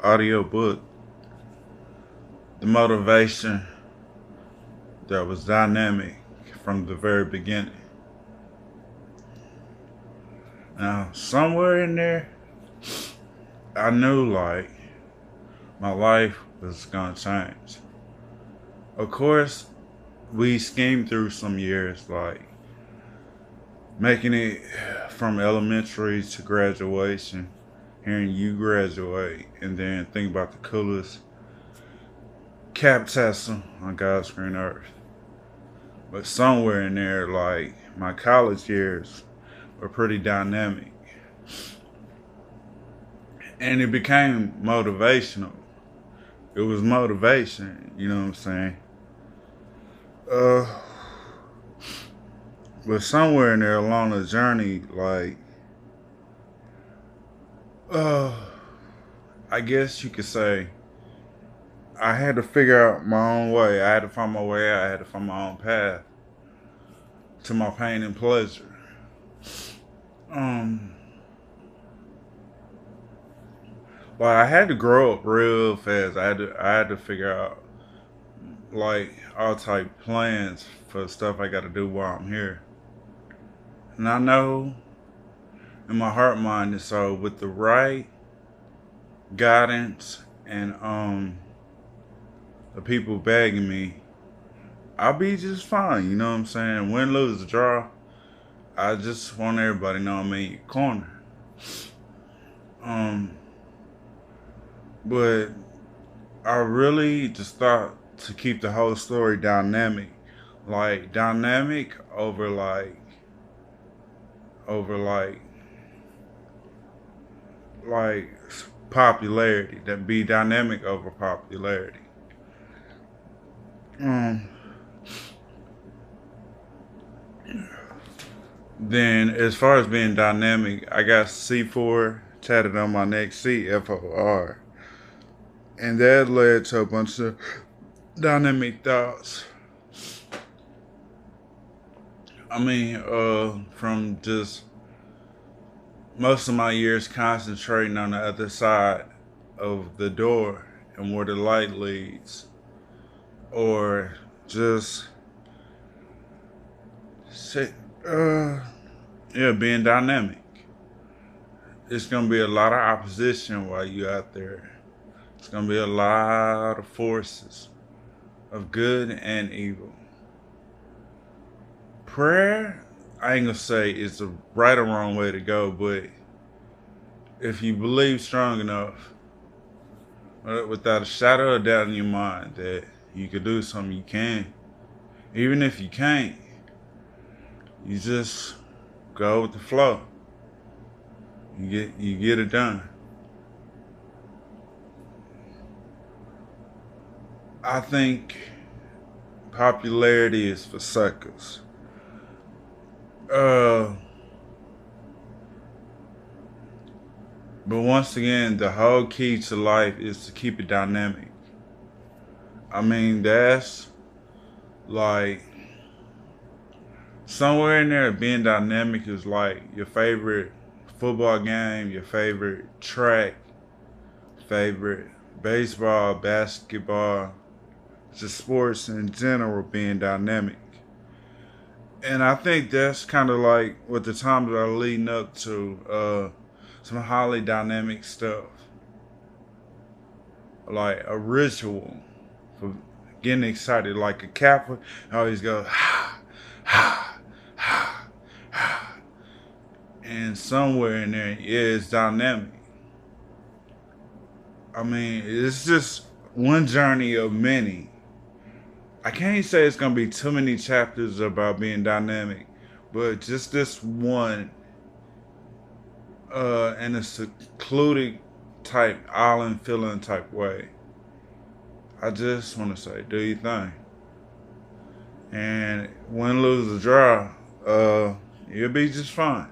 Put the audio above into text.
audiobook, the motivation that was dynamic from the very beginning. Now, somewhere in there, I knew like my life was gonna change. Of course, we schemed through some years, like making it from elementary to graduation, hearing you graduate, and then think about the coolest cap tassel on God's green earth. But somewhere in there, like my college years were pretty dynamic. And it became motivational. It was motivation, you know what I'm saying? Uh, but somewhere in there along the journey, like, uh, I guess you could say I had to figure out my own way. I had to find my way out. I had to find my own path to my pain and pleasure. Um, like I had to grow up real fast. I had to figure out like all type plans for stuff I got to do while I'm here. And I know in my heart, mind, and soul, with the right guidance and the people begging me, I'll be just fine. You know what I'm saying? Win, lose, draw. I just want everybody to know I'm in your corner. Um, but I really just thought to keep the whole story dynamic, like dynamic over like popularity. That be dynamic over popularity. Um, then as far as being dynamic, I got C4 tatted on my neck, CFOR, and that led to a bunch of dynamic thoughts. I mean, from just most of my years concentrating on the other side of the door and where the light leads, or just sit, yeah, being dynamic. It's gonna be a lot of opposition while you out there. It's gonna be a lot of forces of good and evil. Prayer, I ain't gonna say it's the right or wrong way to go, but if you believe strong enough, without a shadow of doubt in your mind that you could do something, you can. Even if you can't, you just go with the flow. You get it done. I think popularity is for suckers. Uh, but once again, the whole key to life is to keep it dynamic. I mean, that's like somewhere in there, being dynamic is like your favorite football game, your favorite track, favorite baseball, basketball, just sports in general being dynamic. And I think that's kind of like what the times are leading up to some highly dynamic stuff, like a ritual for getting excited, like a Catholic always goes ha ha ha ha, and somewhere in there, yeah, it's dynamic. I mean, it's just one journey of many. I can't say it's gonna be too many chapters about being dynamic, but just this one, in a secluded type island feeling type way. I just want to say, do your thing, and win, lose, or draw, you'll be just fine.